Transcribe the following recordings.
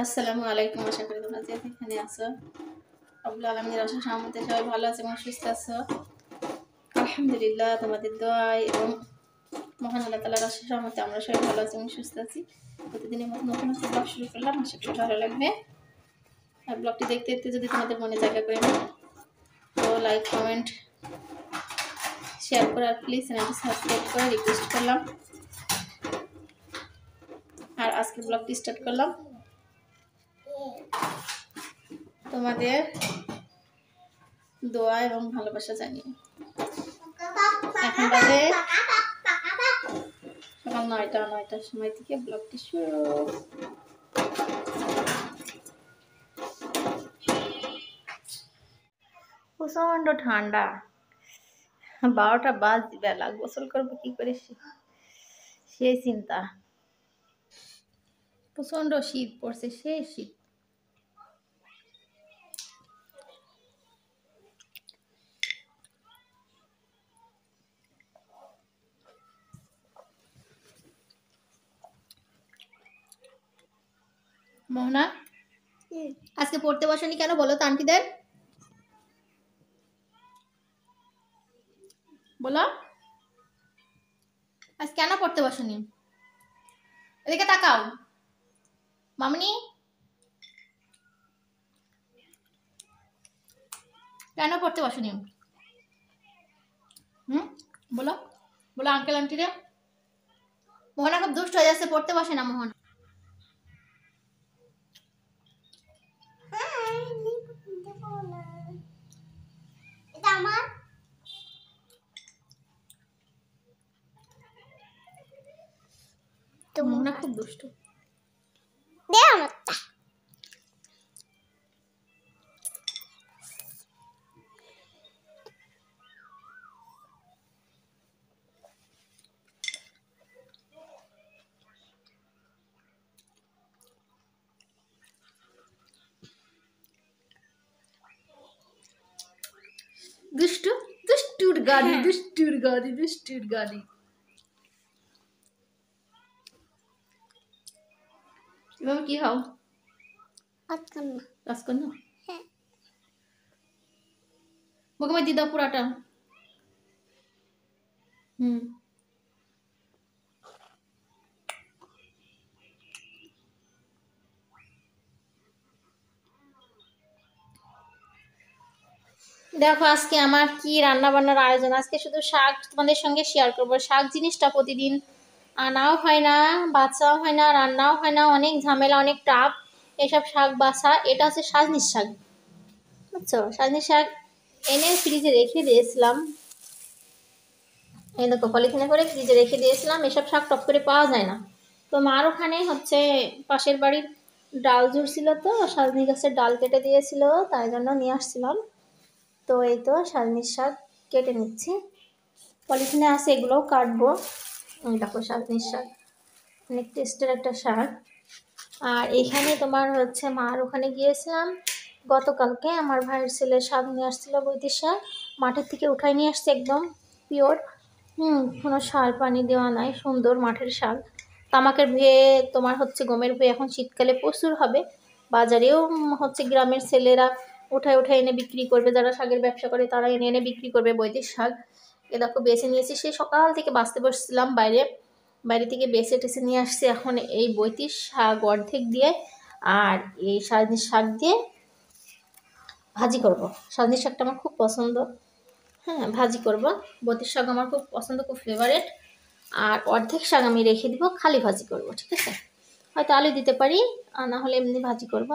আসসালামু আলাইকুম। আশা করি তোমরা যে যেখানে আছো রব্বুল আলামিনের অশেষ রহমতে সবাই ভালো আছে এবং সুস্থ আছো। আলহামদুলিল্লাহ, তোমাদের দোয়ায় এবং মহান আল্লাহ তাআলার অশেষ রহমতে আমরা সবাই ভালো আছি এবং সুস্থ আছি। প্রতিদিনের মতো নতুন একটা ব্লগ শুরু করলাম, আশা করি ভালো লাগবে। আর ব্লগটি দেখতে দেখতে যদি তোমাদের মনে জায়গা করে নাও তো লাইক, কমেন্ট, শেয়ার করে আর প্লিজ চ্যানেলটি সাবস্ক্রাইব করে রিকোয়েস্ট করলাম। আর আজকে ব্লগটি স্টার্ট করলাম তোমাদের দোয়া এবং ভালোবাসা জানিয়ে। এখন বাজে সকাল 9টার সময় থেকে ব্লগটি শুরু। প্রচন্ড ঠান্ডা, 12টা বাজে বেলা, গোসল করবো কি করে সেই চিন্তা। প্রচন্ড শীত পড়ছে, সেই শীত। মোহনা, আজকে পড়তে বসনি কেন বলো তো আন্টিদের? বলো, আজ কেন পড়তে বসনি? এদিকে তাকাও মামনি, কেন পড়তে বসনি? বলো বলো আঙ্কেল আন্টিরা। মোহনা খুব দুষ্ট হয়ে যাচ্ছে, পড়তে বসে না মোহনা। মোহনা খুব দুষ্ট। দুষ্টু দুষ্টুর গাড়ি, দুষ্টুর গাড়ি, দুষ্টুর গাড়ি। এভাবে কি খাও? রাজকন্যা মুখে মধ্যে দাও পুরাটা। দেখো আজকে আমার কি রান্না বান্নার আয়োজন। আজকে শুধু শাক তোমাদের সঙ্গে শেয়ার করবো। শাক জিনিসটা প্রতিদিন আনাও হয় না, বাঁচাও হয় না, রান্নাও হয় না, অনেক ঝামেলা, অনেক টাপ এসব শাক বাছা। এটা হচ্ছে সাজনির শাক, বুঝছো? সাজনির শাক এনে ফ্রিজে রেখে দিয়েছিলাম, এই দেখো পলিথিনে করে ফ্রিজে রেখে দিয়েছিলাম। এসব শাক টপ করে পাওয়া যায় না। তো মার ওখানে হচ্ছে পাশের বাড়ির ডাল ঝুরছিল, তো সাজনি গাছের ডাল কেটে দিয়েছিল, তাই জন্য নিয়ে আসছিলাম। তো এই তো সাজনির শাক কেটে নিচ্ছি, পলিথিনে আছে, এগুলোও কাটবো। দেখো সাজনির শাক অনেক টেস্টের একটা শাক। আর এখানে তোমার হচ্ছে মার ওখানে গিয়েছিলাম গতকালকে, আমার ভাইয়ের ছেলে শাক নিয়ে আসছিল, বৈতির শাক মাঠের থেকে উঠাই নিয়ে আসছে, একদম পিওর, কোনো সার পানি দেওয়া নাই, সুন্দর মাঠের শাক। তামাকের ভুঁয়ে তোমার হচ্ছে গমের ভুঁয়ে এখন শীতকালে প্রচুর হবে। বাজারেও হচ্ছে গ্রামের ছেলেরা উঠায় উঠায় এনে বিক্রি করবে, যারা শাকের ব্যবসা করে তারা এনে এনে বিক্রি করবে বৈতির শাক। এ দেখো বেছে নিয়েছি, সেই সকাল থেকে বাঁচতে বসছিলাম বাইরে থেকে বেছে টেছে নিয়ে আসছি। এখন এই বৈতির শাক অর্ধেক দিয়ে আর এই সাজনির শাক দিয়ে ভাজি করব। সাজনির শাকটা আমার খুব পছন্দ, ভাজি করব। বৈতির শাক আমার খুব পছন্দ, খুব ফেভারেট। আর অর্ধেক শাক আমি রেখে দিব, খালি ভাজি করব, ঠিক আছে? হয়তো আলু দিতে পারি, আর না হলে এমনি ভাজি করব।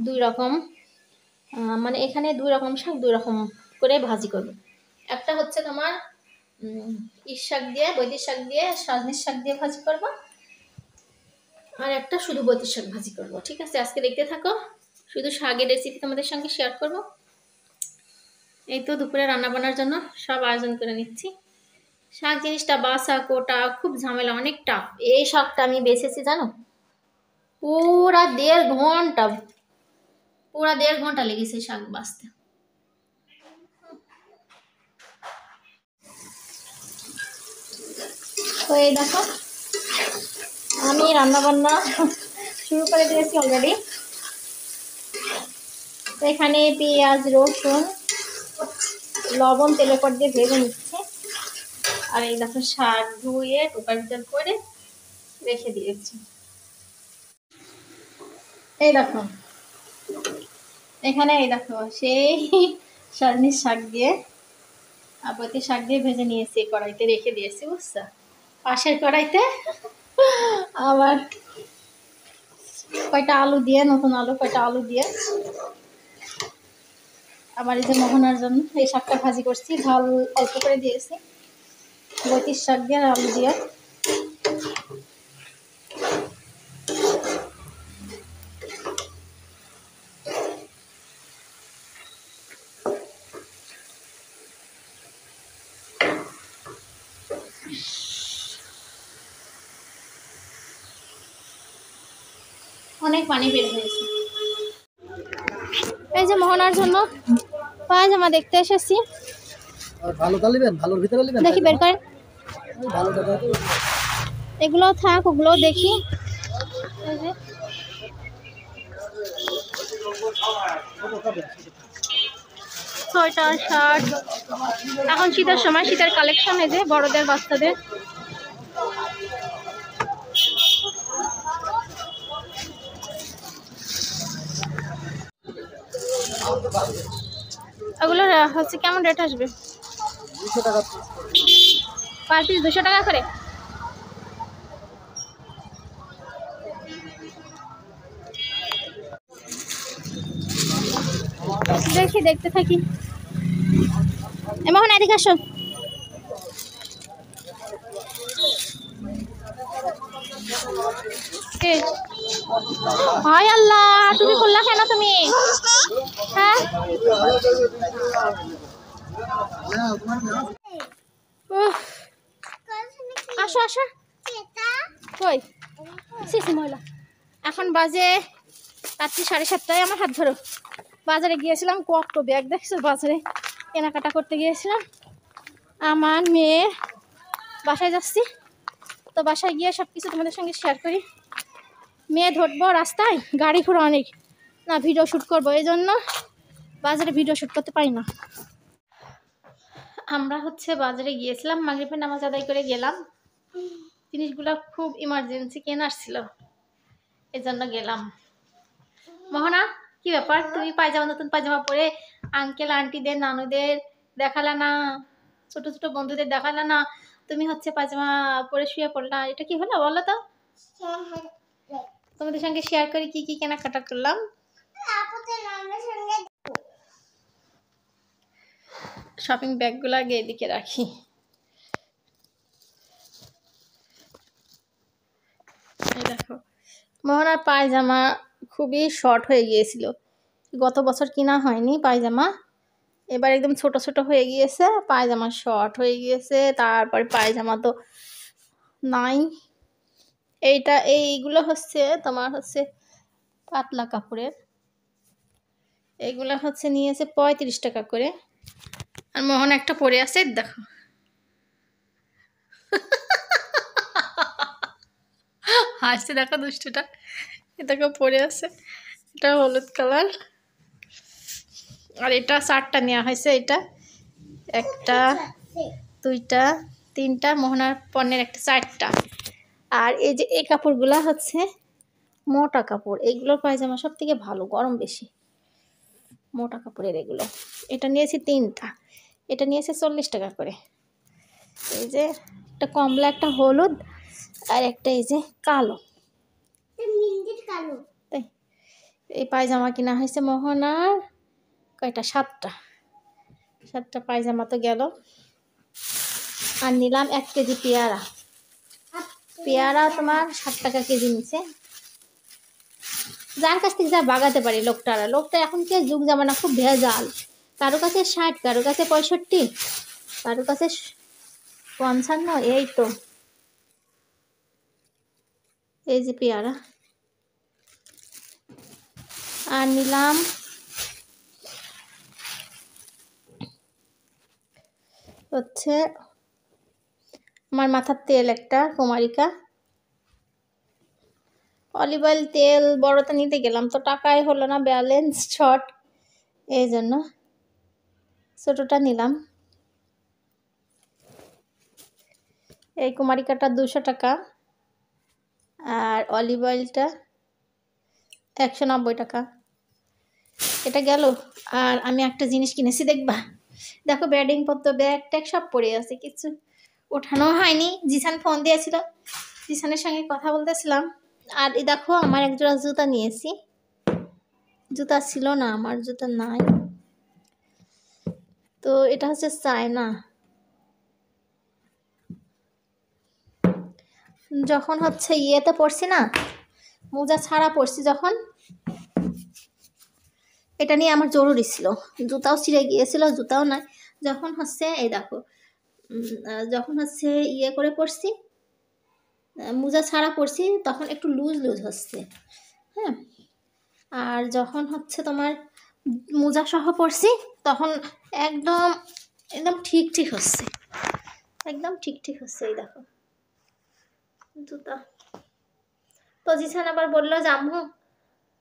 দুই রকম, মানে এখানে দুই রকম শাক দুই রকম করে ভাজি করব। একটা হচ্ছে তোমার শাক দিয়ে, বৈতির শাক দিয়ে, সাজনির শাক দিয়ে ভাজি করব, আর একটা শুধু বৈতির শাক ভাজি করব, ঠিক আছে? আজকে দেখতে থাকো, শুধু শাকের রেসিপি তোমাদের সঙ্গে শেয়ার করব। এই তো দুপুরে রান্না বান্নার জন্য সব আয়োজন করে নিচ্ছি। শাক জিনিসটা বাছা কোটা খুব ঝামেলা, অনেক টাফ। এই শাকটা আমি বেছেছি জানো, পুরা 1.5 ঘন্টা লেগেছে শাক বাছতে। তো এই দেখো আমি রান্না বান্না শুরু করে দিয়েছি অলরেডি। এখানে পেঁয়াজ রসুন লবণ তেলের পর দিয়ে ভেজে নিচ্ছে। আর এই দেখো শাক ধুয়ে টোকার ভিতর করে রেখে দিয়েছি। এই দেখো এখানে এই দেখো সেই সজনের শাক দিয়ে আপাতত শাক দিয়ে ভেজে নিয়েছি, কড়াইতে রেখে দিয়েছি বুঝছো। পাশের কড়াইতে আবার কয়টা আলু দিয়ে, নতুন আলু কয়টা আলু দিয়ে আবার এই যে মোহনার জন্য এই শাকটা ভাজি করছি, ঝাল অল্প করে দিয়েছি, বৈতির শাক দিয়ে আর আলু দিয়ে। অনেক পানি বের হয়েছে। এই যে মোহনার জন্য পায়জামা দেখতে এসেছি। দেখি বের করেন, এগুলো থাক ওগুলো দেখি। সোয়েটার শার্ট, এখন শীতের সময় শীতের কালেকশন, এই যে বড়দের বাচ্চাদের। ওগুলো হচ্ছে কেমন রেট আসবে? 200 টাকা পার পিস, 200 টাকা করে। দেখি দেখতে থাকি। এমন এদিকে আসো। হায় আল্লাহ, তুমি করলা কেন তুমি? হ্যাঁ আসো আসো। কই সিসি মহিলা, এখন বাজে রাত্রি 7:30। আমার হাত ধরো। বাজারে গিয়েছিলাম, কত ব্যাগ দেখছো, বাজারে কেনাকাটা করতে গিয়েছিলাম। আমার মেয়ে বাসায় যাচ্ছি, তো বাসায় গিয়ে সব কিছু তোমাদের সঙ্গে শেয়ার করি। মেয়ে ধরবো রাস্তায়, গাড়ি ঘোড়া অনেক, না ভিডিও শ্যুট করবো, এই জন্য বাজারে ভিডিও শ্যুট করতে পারি না। আমরা হচ্ছে বাজারে গিয়েছিলাম, মাগরিবের নামাজ আদায় করে গেলাম। জিনিসগুলো খুব ইমার্জেন্সি কেনার ছিল, এজন্য গেলাম। মোহনা কি ব্যাপার, তুমি পায়জামা, নতুন পায়জামা পরে আঙ্কেল আন্টিদের নানুদের দেখালা না, ছোট ছোট বন্ধুদের দেখালা না, তুমি হচ্ছে পায়জামা পরে শুয়ে পড়লা, এটা কি হলো বলো তো? তোমাদের সঙ্গে শেয়ার করি কি কি কেনাকাটা করলাম। শপিং ব্যাগগুলো আগে এদিকে রাখি। দেখো মোহনার পায়জামা খুবই শর্ট হয়ে গিয়েছিল, গত বছর কিনা হয়নি পায়জামা, এবার একদম ছোট ছোট হয়ে গিয়েছে, পায়জামা শর্ট হয়ে গিয়েছে। তারপরে পায়জামা তো নাই। এইগুলো হচ্ছে তোমার হচ্ছে পাতলা কাপড়ের, এইগুলো হচ্ছে নিয়েছে 35 টাকা করে। আর মোহন একটা পরে আছে দেখো, হাসছে দেখো দুষ্টুটা, এটাকে পরে আছে, এটা হলুদ কালার। আর এটা 4টা নেওয়া হয়েছে, এটা 1টা 2টা 3টা, মোহনার পণ্যের একটা 4টা। আর এই যে এই কাপড়গুলা হচ্ছে মোটা কাপড়, এইগুলোর পায়জামা সব থেকে ভালো, গরম বেশি, মোটা কাপড়ের এগুলো। এটা নিয়েছি 3টা, এটা নিয়েছে 40 টাকা করে। এই যে একটা কমলা, একটা হলুদ, আর একটা এই যে কালো। তাই এই পায়জামা কিনা হয়েছে মোহনার কয়টা, 7টা পায়জামা তো গেল। আর নিলাম 1 কেজি পেয়ারা, পেয়ারা তোমার 60 টাকা কেজি নিচ্ছে। যার কাছ থেকে যা বাগাতে পারি, লোকটা এখন কে যুগ জামানা খুব ভেজাল, কারো কাছে 60, কারো কাছে 65, কারো কাছে 55, এই তো। এই যে পেয়ারা। আর নিলাম হচ্ছে আমার মাথার তেল একটা, কুমারিকা অলিভ অয়েল তেল, বড়টা নিতে গেলাম তো টাকাই হলো না, ব্যালেন্স শর্ট, এই জন্য ছোটোটা নিলাম। এই কুমারিকাটা 200 টাকা, আর অলিভ অয়েলটা 190 টাকা। এটা গেল। আর আমি একটা জিনিস কিনেছি, দেখো ব্যাডিং পত্র, ব্যাগ ট্যাগ সব পড়ে আছে, কিছু ওঠানো হয়নি। জিসান ফোন দিয়েছিল, জিসানের সঙ্গে কথা বলতেছিলাম। আর এই দেখো আমার একজোড়া জুতা নিয়েছি, জুতা ছিল না, আমার জুতা নাই। তো এটা হচ্ছে চায়না। যখন হচ্ছে ইয়েতে পড়ছি না, মোজা ছাড়া পড়ছি যখন, এটা নিয়ে আমার জরুরি ছিল। জুতাও ছিঁড়ে গিয়েছিল, জুতাও নাই। যখন হচ্ছে এই দেখো, যখন হচ্ছে ইয়ে করে পড়ছি, মোজা ছাড়া পড়ছি, তখন একটু লুজ লুজ হচ্ছে। হ্যাঁ, আর যখন হচ্ছে তোমার মোজা সহ পড়ছি, তখন একদম একদম ঠিক ঠিক হচ্ছে, একদম ঠিক ঠিক হচ্ছে। এই দেখো জুতা। তো জিসান আবার বললো যে আম্মু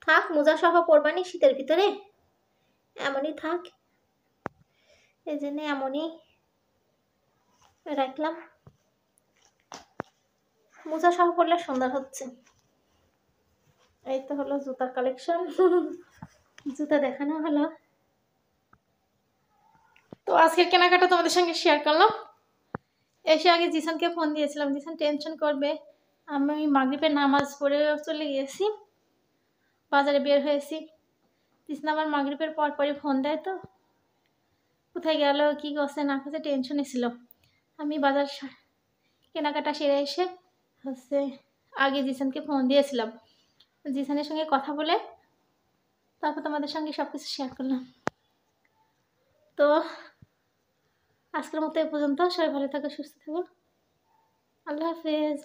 থাক, মোজা সহ পরবানি শীতের ভিতরে, এমনই থাক। এই জন্য এমনই রাখলাম। মোজা সহ পরলে সুন্দর হচ্ছে। এই তো হলো জুতার কালেকশন। জুতা দেখানো হলো। তো আজকের কেনাকাটা তোমাদের সঙ্গে শেয়ার করলাম। এসে আগে জিসানকে ফোন দিয়েছিলাম, জিসান টেনশন করবে। আমি মাগরিবের নামাজ পড়ে চলে গিয়েছি, বাজারে বের হয়েছি। জিসান আবার মাগরিবের পরপরই ফোন দেয়, তো কোথায় গেল, কি করছে না করছে, টেনশনে ছিল। আমি বাজার কেনাকাটা সেরে এসে হচ্ছে আগে জিসানকে ফোন দিয়েছিলাম, জিসানের সঙ্গে কথা বলে তারপর তোমাদের সঙ্গে সব কিছু শেয়ার করলাম। তো আজকের মতো এ পর্যন্ত। সবাই ভালো থাকো, সুস্থ থাকো। আল্লাহ হাফেজ।